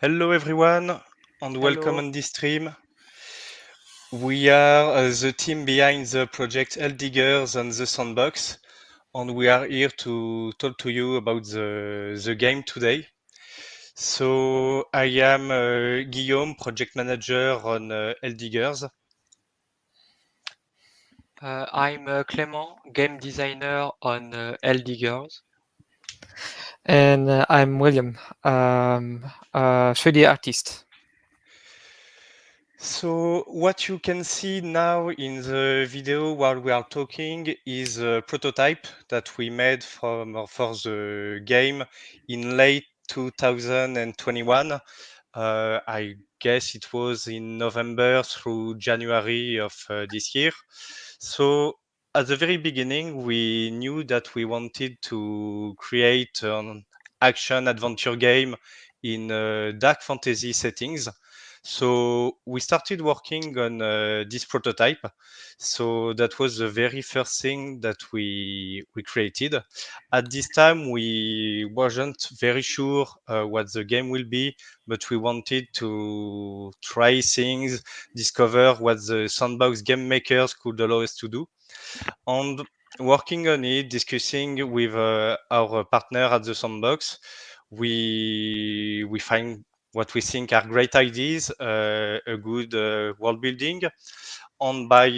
Hello everyone and welcome Hello. on this stream. We are the team behind the project Hell Diggers and the Sandbox, and we are here to talk to you about the game today. So I am Guillaume, project manager on Hell Diggers. I'm Clément, game designer on Hell Diggers. And I'm William, a 3D artist. So what you can see now in the video while we are talking is a prototype that we made for the game in late 2021. I guess it was in November through January of this year. So at the very beginning, we knew that we wanted to create an action adventure game in dark fantasy settings. So we started working on this prototype. So that was the very first thing that we created. At this time, we wasn't very sure what the game will be, but we wanted to try things, discover what the sandbox game makers could allow us to do, and working on it, discussing with our partner at the sandbox, we find what we think are great ideas, a good world building. And by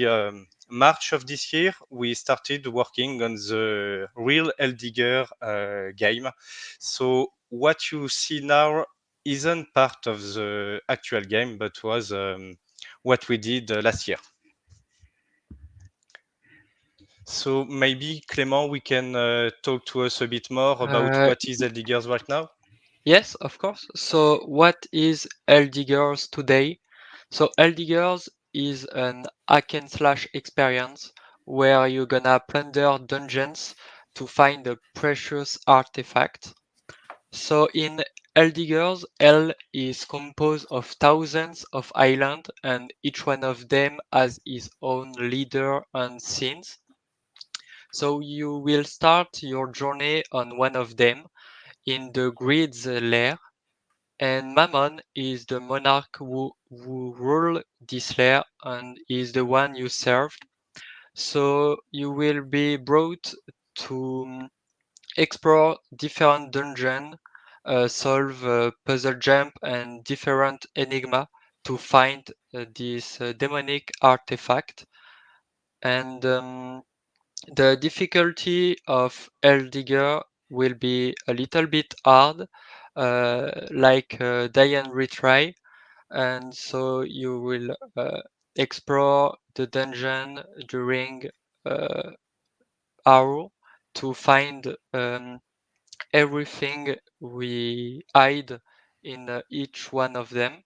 March of this year, we started working on the real Hell Digger game. So what you see now isn't part of the actual game, but was what we did last year. So maybe Clément, we can talk to us a bit more about Uh, what is Hell Diggers right now. yes, of course. So what is Hell Diggers today? So Hell Diggers is an hack and slash experience where you're gonna plunder dungeons to find a precious artifact. So in Hell Diggers, Hell is composed of thousands of islands and each one of them has its own leader and scenes. So you will start your journey on one of them in the Greed's lair, and Mammon is the monarch who rule this lair and is the one you served. So you will be brought to explore different dungeons, solve puzzle jump and different enigma to find this demonic artifact. And the difficulty of Digger will be a little bit hard, like die and retry, and so you will explore the dungeon during uh, hour to find everything we hide in each one of them.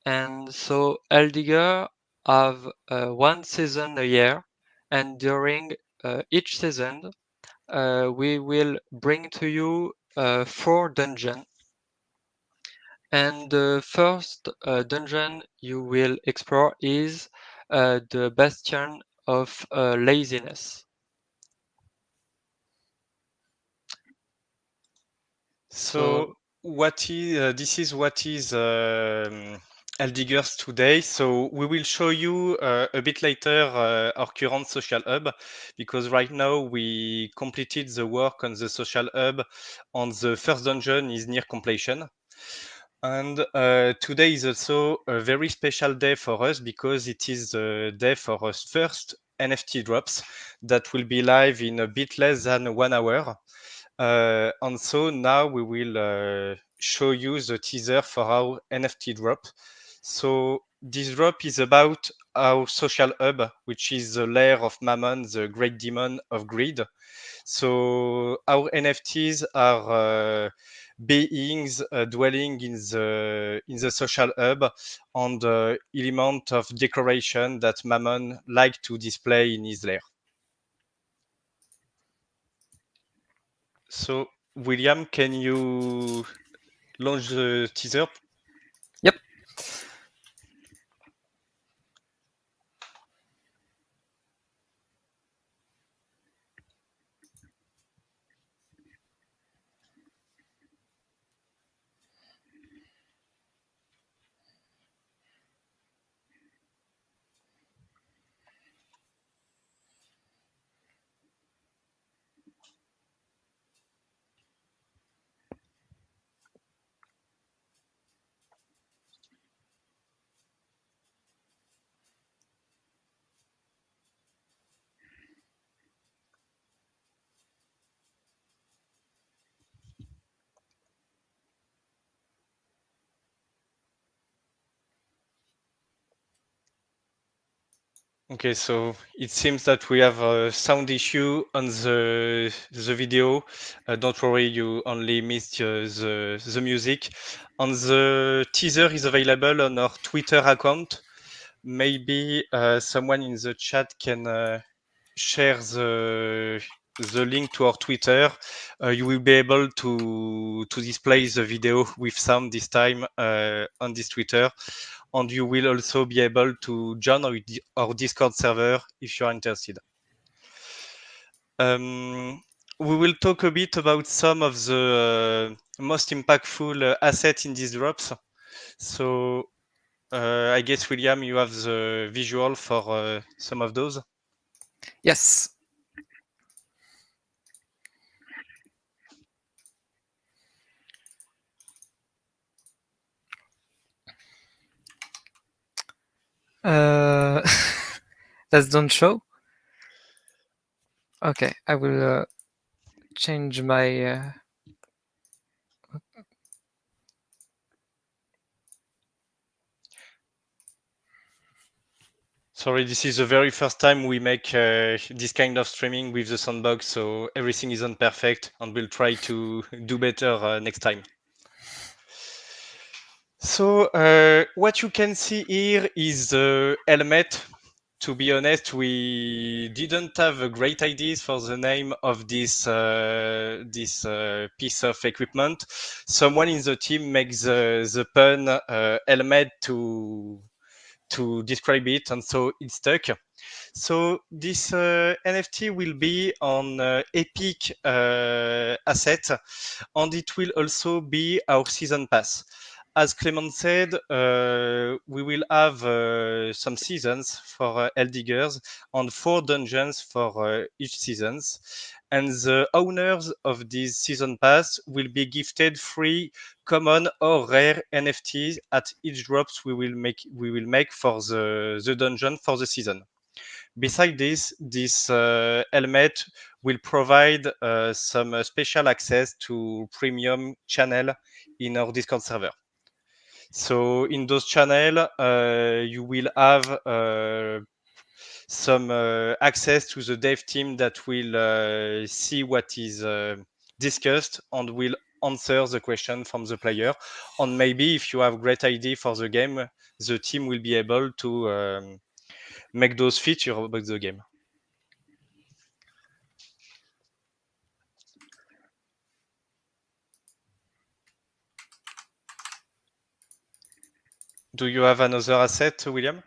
And so Eldiger have one season a year, and during each season, we will bring to you 4 dungeons. And the first dungeon you will explore is the Bastion of Laziness. So So what is this is what is Hell Diggers today. So we will show you a bit later our current social hub, because right now we completed the work on the social hub, and the first dungeon is near completion. And today is also a very special day for us because it is the day for our first NFT drops that will be live in a bit less than 1 hour. And so now we will show you the teaser for our NFT drop. So this drop is about our social hub, which is the lair of Mammon, the great demon of greed. So our NFTs are beings dwelling in the social hub, and element of decoration that Mammon like to display in his lair. So William, can you launch the teaser? Yep. Okay, so it seems that we have a sound issue on the video. Don't worry, you only missed the music. And the teaser is available on our Twitter account. Maybe someone in the chat can share the link to our Twitter. You will be able to display the video with sound this time on this Twitter, and you will also be able to join our Discord server if you are interested. We will talk a bit about some of the most impactful assets in these drops. So I guess, William, you have the visual for some of those. Yes. Uh, that don't show. Okay, I will change my. Sorry, this is the very first time we make this kind of streaming with the Sandbox, so everything isn't perfect, and we'll try to do better next time. So what you can see here is the helmet. To be honest, we didn't have great ideas for the name of this piece of equipment. Someone in the team makes the pun helmet to describe it, and so it stuck. So this NFT will be on Epic asset, and it will also be our season pass. As Clement said, we will have some seasons for Hell Diggers and 4 dungeons for each seasons. And the owners of this season pass will be gifted free common or rare NFTs at each drops we will make for the dungeon for the season. Besides this helmet will provide some special access to premium channel in our Discord server. So in those channel, you will have some access to the dev team that will see what is discussed and will answer the question from the player. And maybe if you have great idea for the game, the team will be able to make those features about the game. Do you have another asset, William?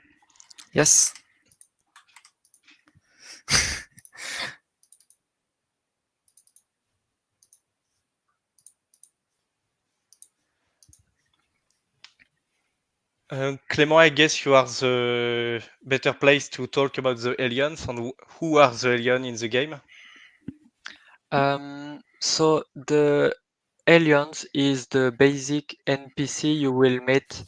Yes. Clément, I guess you are the better place to talk about the aliens and who are the aliens in the game. So the aliens is the basic NPC you will meet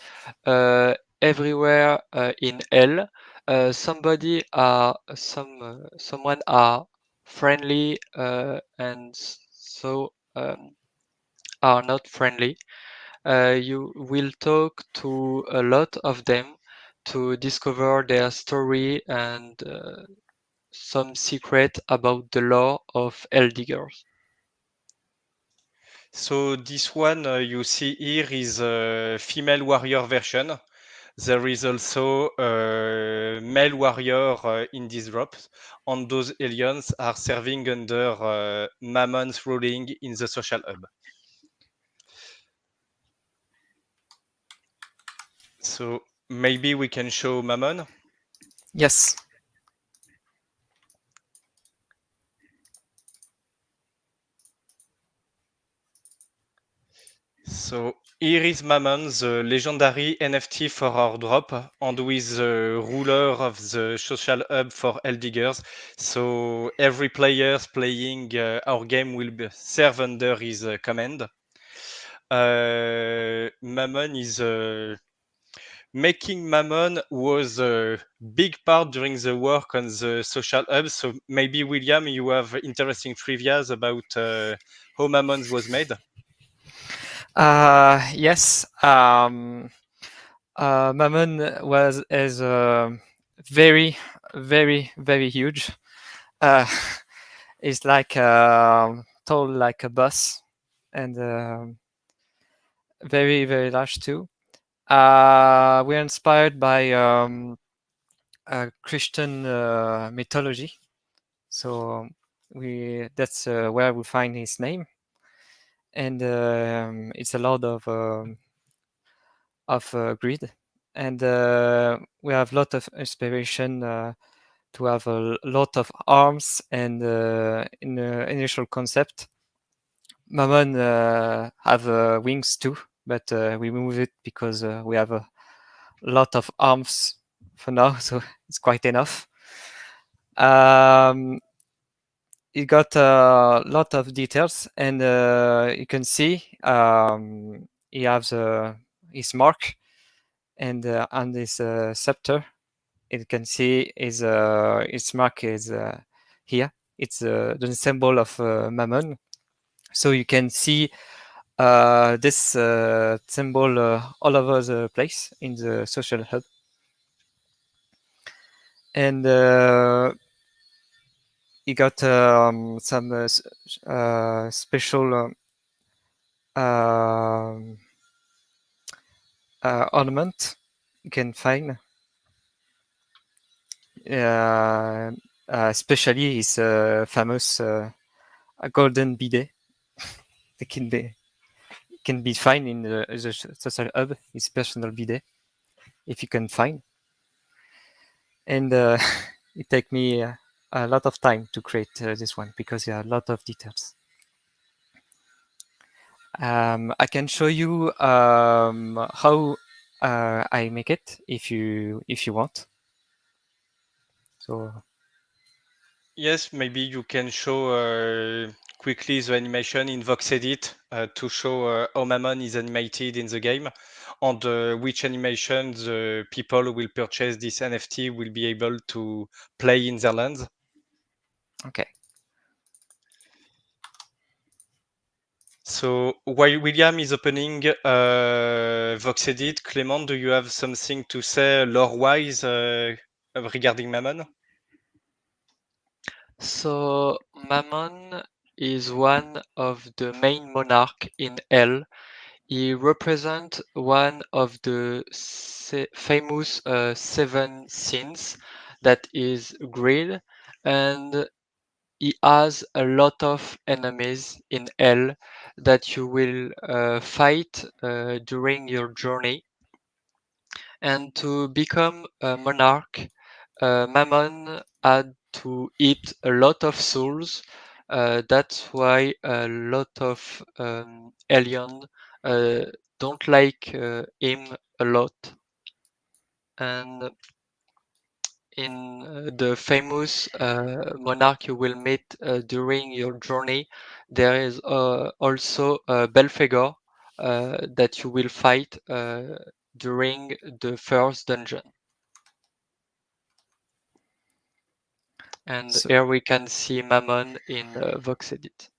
everywhere in Hell. Someone are friendly and are not friendly. You will talk to a lot of them to discover their story and some secret about the lore of Hell Diggers. So this one you see here is a female warrior version. There is also a male warrior in this drop, and those aliens are serving under Mammon's ruling in the social hub. So maybe we can show Mammon. Yes. So here is Mammon, the legendary NFT for our drop, and with the ruler of the social hub for Hell Diggers. So every player playing our game will serve under his command. Mammon is making Mammon was a big part during the work on the social hub. So maybe William, you have interesting trivias about how Mammon was made. Yes. Mammon is a very very, very huge. It's like tall like a bus, and very, very large too. We're inspired by Christian mythology, so that's where we find his name, and it's a lot of greed, and we have a lot of inspiration to have a lot of arms, and in the initial concept, Mammon have wings too, but we move it because we have a lot of arms for now, so it's quite enough. It got a lot of details, and you can see he has his mark, and on this scepter, you can see his mark is here. It's the symbol of Mammon. So you can see this symbol all over the place in the social hub. And you got some special ornament you can find. Especially his famous golden bidet. They can be found in the social hub. His personal bidet, if you can find. And it take me a lot of time to create this one because there are a lot of details. I can show you how I make it if you want. So Yes, maybe you can show quickly the animation in Voxedit to show how Mammon is animated in the game, and which animation the people who will purchase this NFT will be able to play in their lands. okay. So while William is opening Voxedit, Clément, do you have something to say lore-wise regarding Mammon? So Mammon is one of the main monarch in Hell. He represents one of the famous seven sins, that is greed, and he has a lot of enemies in Hell that you will fight during your journey. And to become a monarch, Mammon had to eat a lot of souls. That's why a lot of aliens don't like him a lot. And in the famous monarch you will meet during your journey, there is also a Belphegor that you will fight during the first dungeon. And So, here we can see Mammon in Voxedit.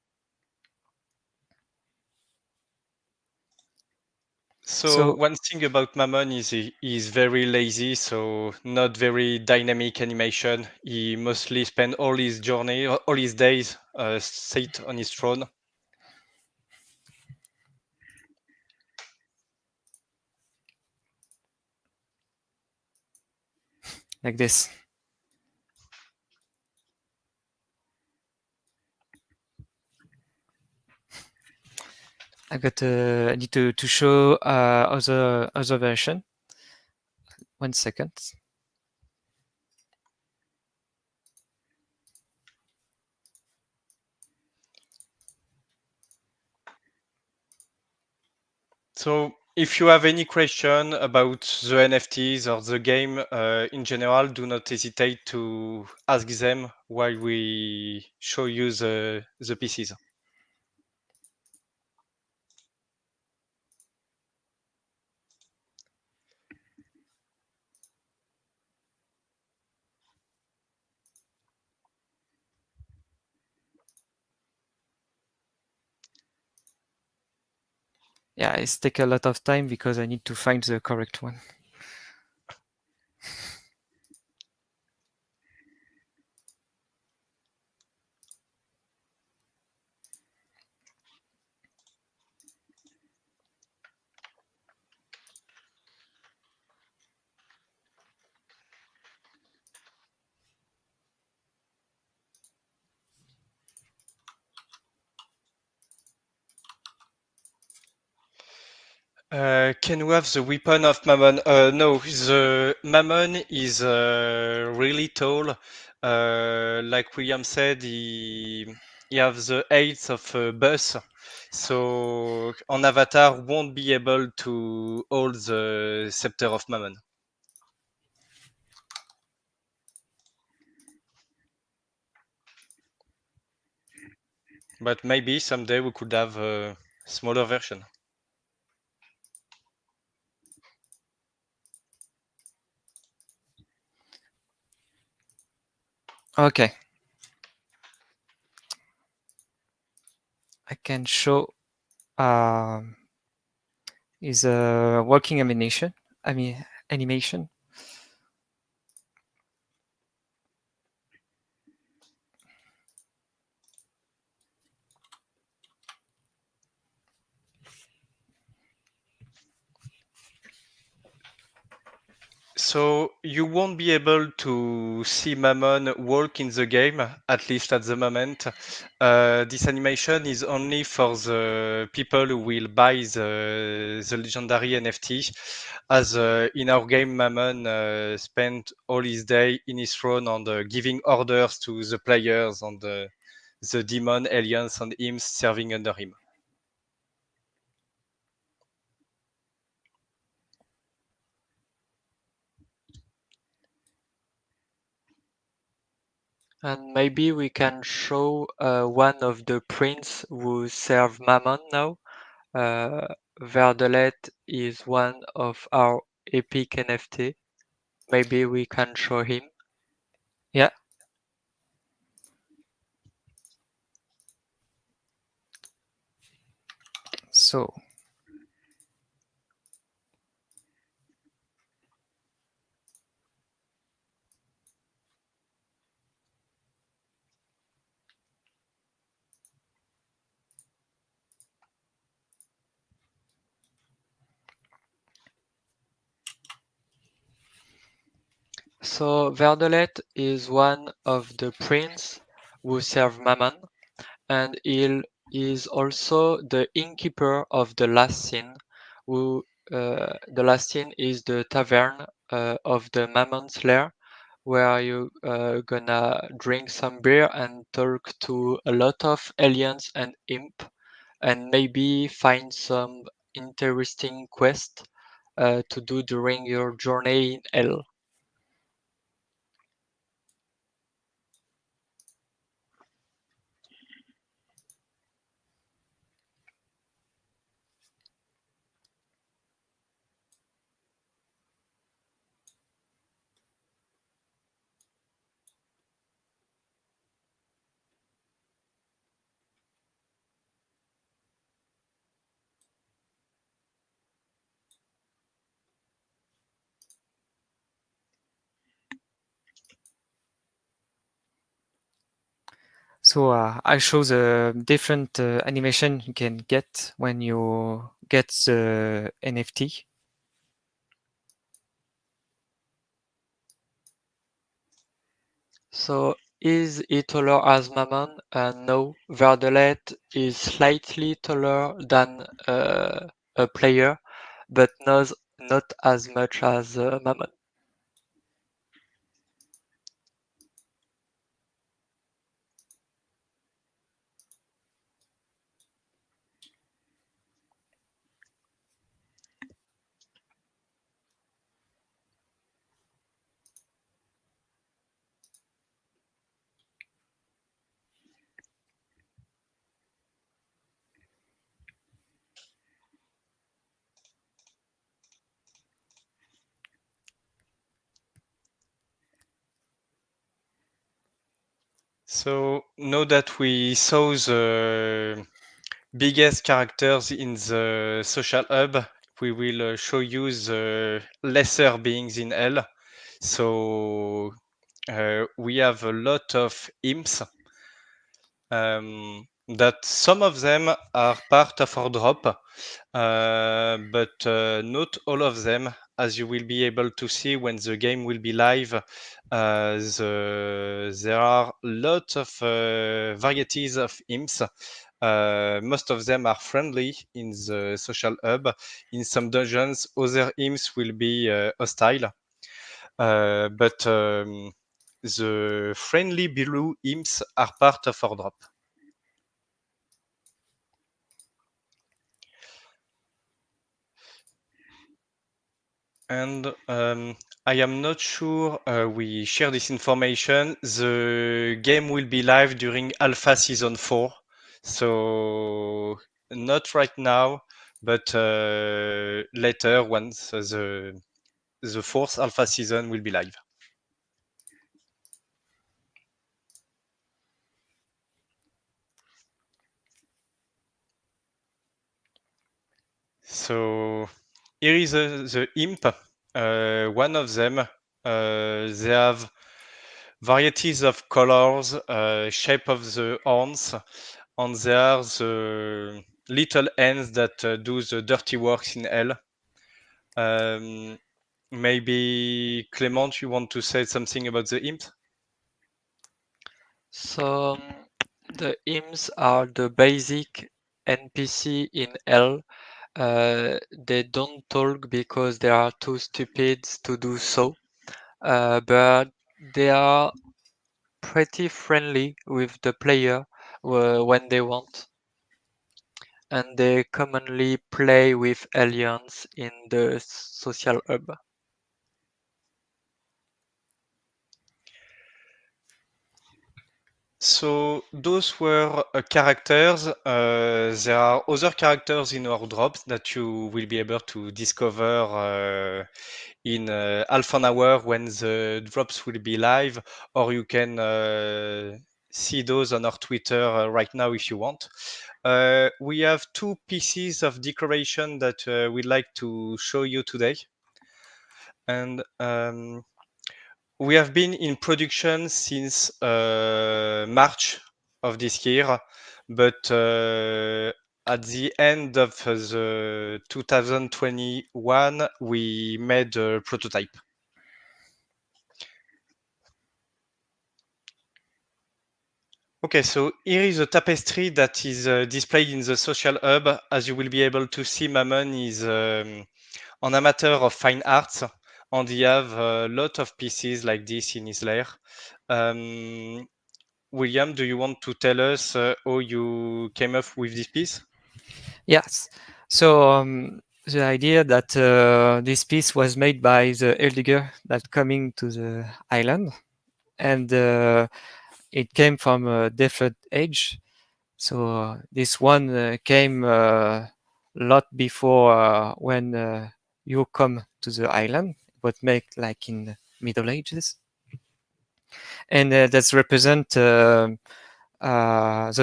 So one thing about Mammon is he's very lazy, so not very dynamic animation. He mostly spend all his journey, all his days sit on his throne. like this. I need to show other version. 1 second. So if you have any question about the NFTs or the game in general, do not hesitate to ask them while we show you the pieces. Yeah, it's take a lot of time because I need to find the correct one. Can we have the weapon of Mammon? No, the Mammon is really tall. Like William said, he has the height of a bus, so an avatar won't be able to hold the scepter of Mammon. But maybe someday we could have a smaller version. Okay. I can show is a walking animation. Animation. So you won't be able to see Mammon walk in the game, at least at the moment. This animation is only for the people who will buy the legendary NFT. As in our game, Mammon spent all his day in his throne and giving orders to the players and the demon, aliens, and imps serving under him. And maybe we can show one of the prints who serve Mammon now. Verdelet is one of our epic NFT. Maybe we can show him. Yeah. So So Verdelet is one of the princes who serve Mammon, and he is also the innkeeper of the last scene. The last scene is the tavern of the Mammon's lair, where you gonna drink some beer and talk to a lot of aliens and imp, and maybe find some interesting quest to do during your journey in hell. So I show the different animation you can get when you get the NFT. So is he taller as Mammon? No, Verdelet is slightly taller than a player, but not as much as Mammon. So now that we saw the biggest characters in the social hub, we will show you the lesser beings in hell. So we have a lot of imps that some of them are part of our drop, but not all of them. As you will be able to see when the game will be live, there are lots of varieties of imps. Most of them are friendly in the social hub. In some dungeons, other imps will be hostile. But the friendly blue imps are part of our drop. And I am not sure we share this information. The game will be live during Alpha Season 4. So not right now, but later once the fourth Alpha Season will be live. So here is the imp. One of them, they have varieties of colors, shape of the horns, and they are the little ants that do the dirty works in hell. Maybe Clément, you want to say something about the imp? So the imps are the basic NPC in Hell. They don't talk because they are too stupid to do so, but they are pretty friendly with the player when they want, and they commonly play with aliens in the social hub. So those were characters. There are other characters in our drops that you will be able to discover in half an hour when the drops will be live, or you can see those on our Twitter right now if you want. We have two pieces of decoration that we'd like to show you today. And we have been in production since March of this year, but at the end of the 2021, we made a prototype. Okay, so here is a tapestry that is displayed in the social hub. As you will be able to see, Mammon is an amateur of fine arts, and he have a lot of pieces like this in his lair. William, do you want to tell us how you came up with this piece? Yes. So the idea that this piece was made by the Hell Digger that coming to the island, and it came from a different age. So this one came a lot before when you come to the island, but make like in the Middle Ages, and that's represent the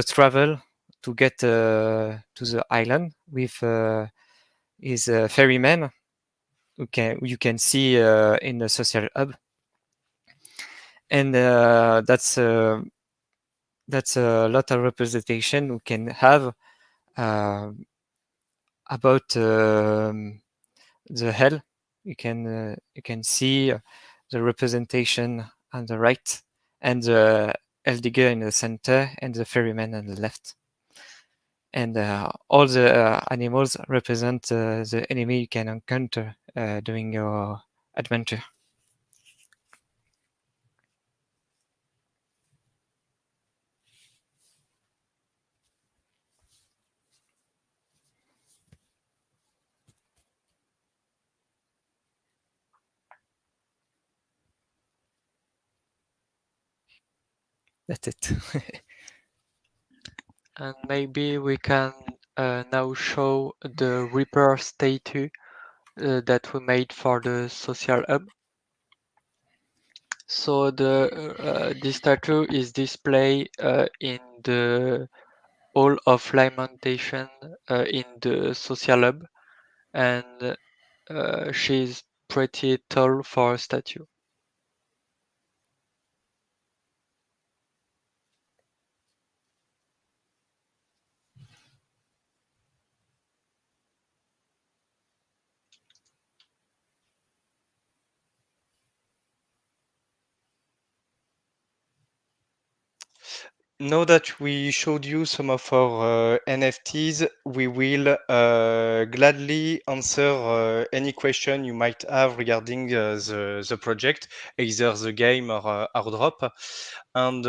travel to get to the island with his ferryman who can you can see in the social hub, and that's a lot of representation we can have uh, about the hell. You can see the representation on the right, and the Eldigger in the center, and the ferryman on the left. And all the animals represent the enemy you can encounter during your adventure. That's it. And maybe we can now show the Reaper statue that we made for the social hub. So this statue is displayed in the Hall of Lamentation in the social hub, and she's pretty tall for a statue. Now that we showed you some of our NFTs, we will gladly answer any question you might have regarding the project, either the game or our drop. And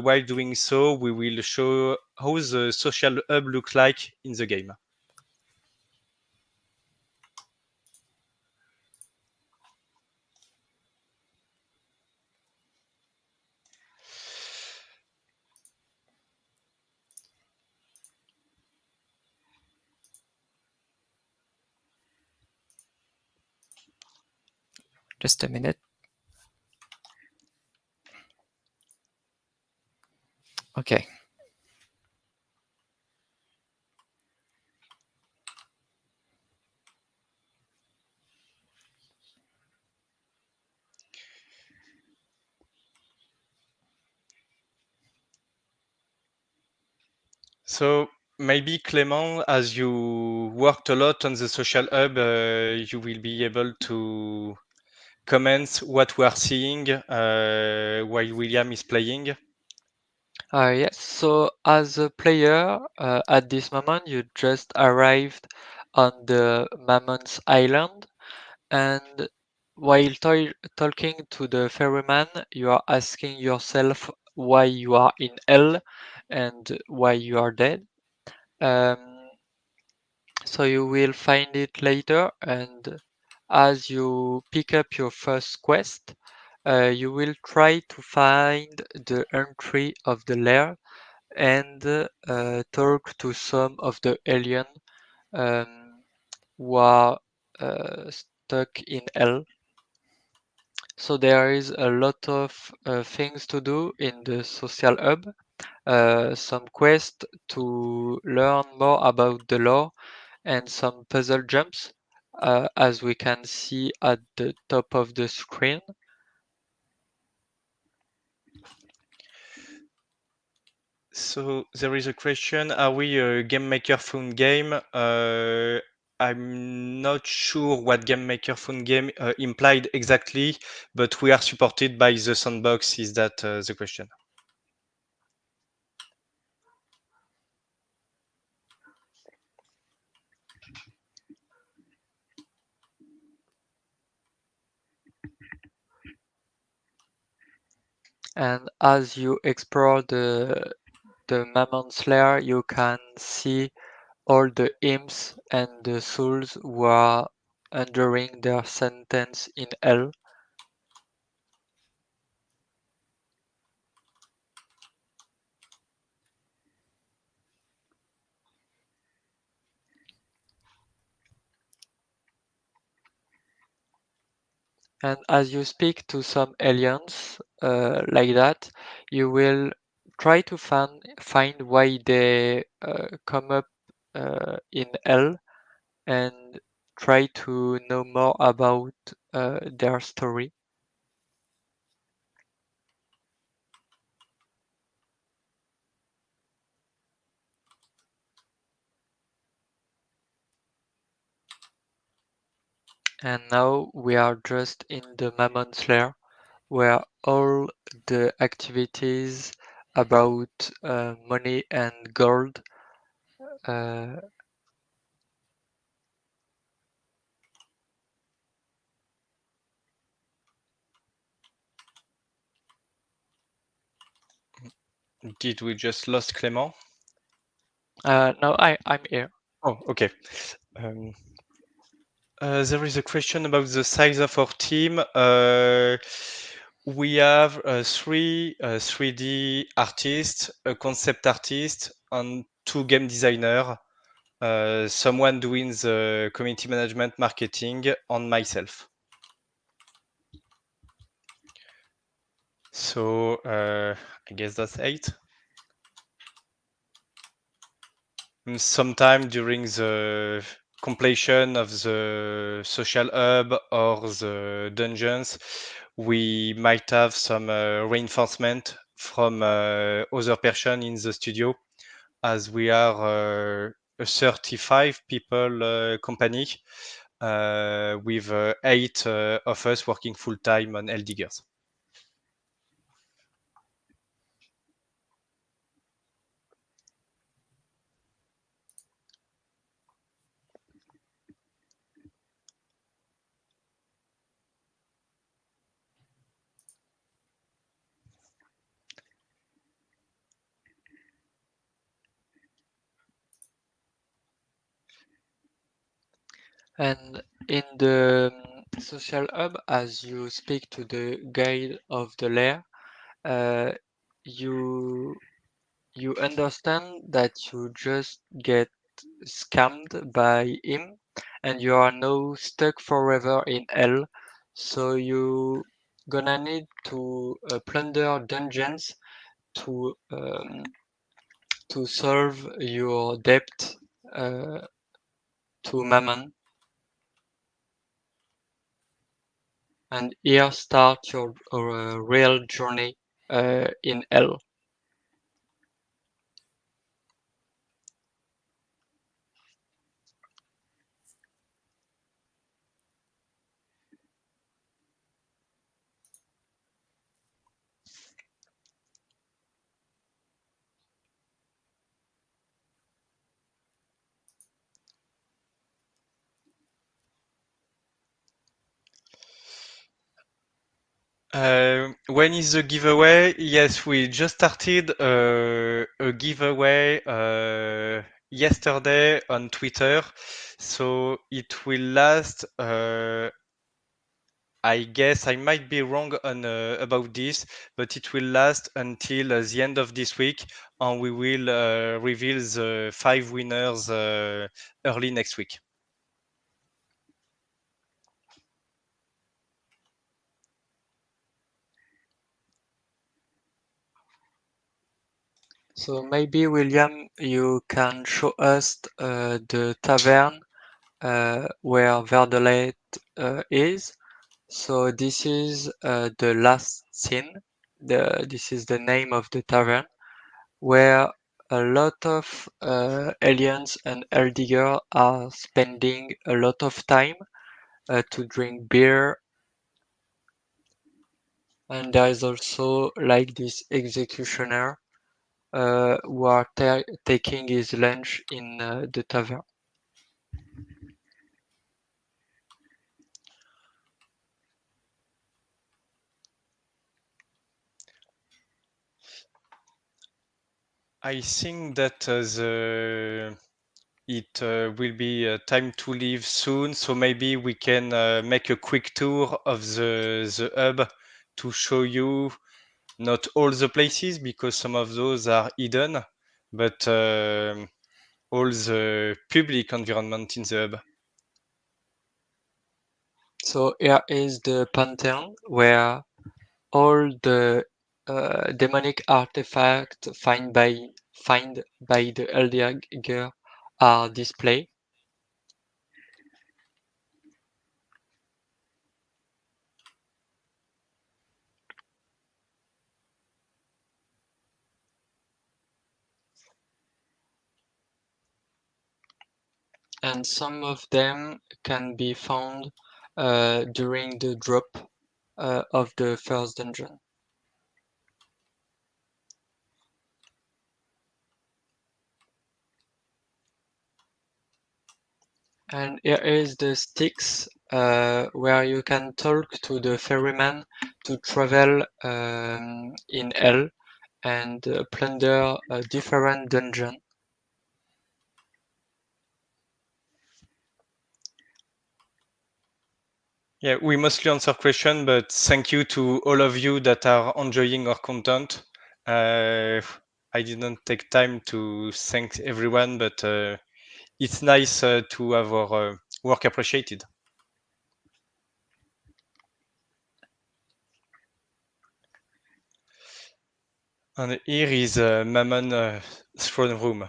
while doing so, we will show how the social hub looks like in the game. Just a minute. Okay. So maybe Clément, as you worked a lot on the social hub, you will be able to comment what we are seeing while William is playing. Yes, so as a player, at this moment, you just arrived on the Mammon's Island, and while talking to the ferryman, you are asking yourself why you are in hell and why you are dead. Um, so you will find it later, and as you pick up your first quest, you will try to find the entry of the lair and talk to some of the alien um, who are stuck in hell. So there is a lot of things to do in the social hub. Some quests to learn more about the lore and some puzzle jumps, as we can see at the top of the screen. So there is a question: are we a game maker phone game? I'm not sure what game maker phone game implied exactly, but we are supported by the Sandbox. Is that the question? And as you explore the Mammon Slayer, you can see all the imps and the souls who are enduring their sentence in hell. And as you speak to some aliens like that, you will try to find why they come up in hell and try to know more about their story. And now we are just in the Mammon Slayer, where all the activities about money and gold uh, Did we just lost Clément? no, I'm here. Oh, okay. There is a question about the size of our team. We have three 3D artists, a concept artist, and two game designers. Someone doing the community management, marketing, and myself. So I guess that's 8. Sometime during the completion of the social hub or the dungeons, we might have some reinforcement from other person in the studio, as we are a 35 people company with 8 of us working full time on Hell Diggers. And in the social hub, as you speak to the guide of the lair, uh, you you understand that you just get scammed by him, and you are now stuck forever in hell. So you gonna need to plunder dungeons to solve your debt uh, to Mammon. And here starts your real journey in hell. When is the giveaway? Yes, we just started a giveaway yesterday on Twitter. So it will last, I guess I might be wrong on about this, but it will last until the end of this week, and we will reveal the 5 winners early next week. So maybe William, you can show us the tavern where Verdelet is. So this is the last scene. This is the name of the tavern where a lot of aliens and Hell Digger are spending a lot of time to drink beer. And there is also like this executioner who are taking his lunch in the tavern. I think that it will be time to leave soon, so maybe we can make a quick tour of the hub to show you not all the places, because some of those are hidden, but all the public environment in the hub. So here is the Pantheon where all the demonic artifacts find by the Elder are displayed. And some of them can be found during the drop of the first dungeon. And here is the Styx, where you can talk to the ferryman to travel in hell and plunder a different dungeon. Yeah, we mostly answer questions, but thank you to all of you that are enjoying our content. I didn't take time to thank everyone, but it's nice to have our work appreciated. And here is Mammon throne room.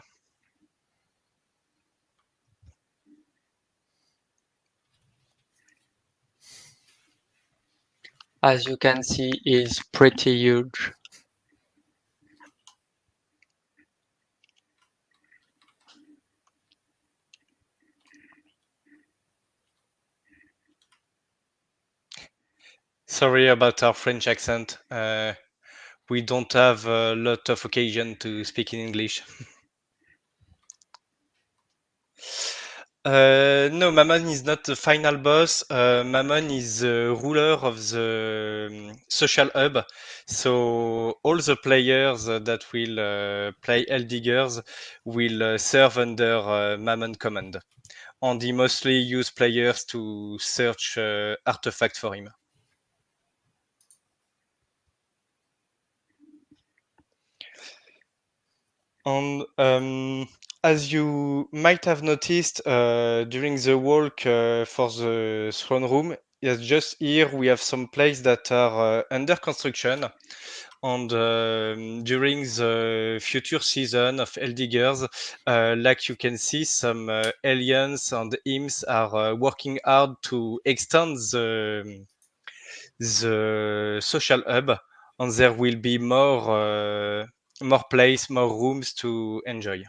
As you can see, is pretty huge. Sorry about our French accent. We don't have a lot of occasion to speak in English. No, Mammon is not the final boss. Mammon is the ruler of the social hub. So all the players that will play Hell Diggers will serve under Mammon command. and he mostly use players to search artifacts for him. And as you might have noticed during the walk for the throne room, yes, just here we have some places that are under construction. And during the future season of Hell Diggers, like you can see, some aliens and imps are working hard to extend the social hub, and there will be more place, more rooms to enjoy.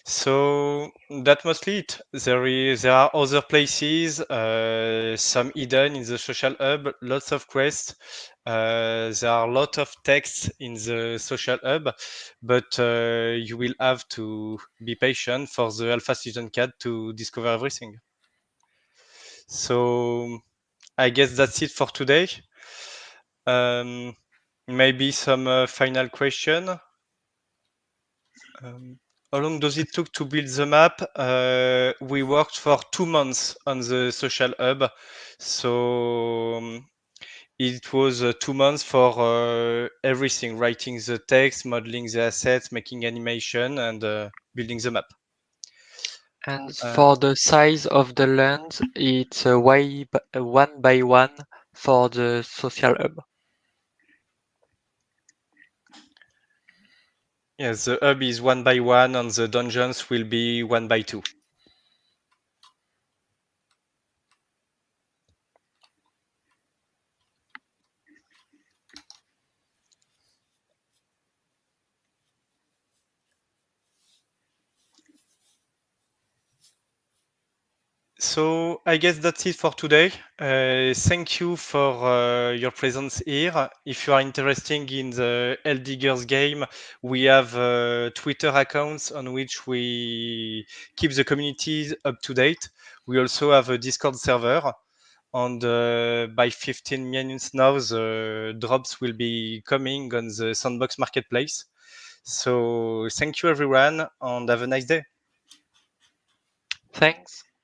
So that's mostly it. There are other places, some hidden in the social hub, lots of quests. There are a lot of texts in the social hub, but you will have to be patient for the alpha season cat to discover everything. So I guess that's it for today. Maybe some final question. How long does it took to build the map? We worked for 2 months on the social hub, so it was 2 months for everything: writing the text, modeling the assets, making animation, and building the map. And for the size of the land, it's one by one for the social hub. Yes, the hub is 1 by 1, and the dungeons will be 1 by 2. So I guess that's it for today. Thank you for your presence here. If you are interested in the Hell Diggers game, we have Twitter accounts on which we keep the community up to date. We also have a Discord server, and by 15 minutes now, the drops will be coming on the Sandbox marketplace. So thank you everyone, and have a nice day. Thanks.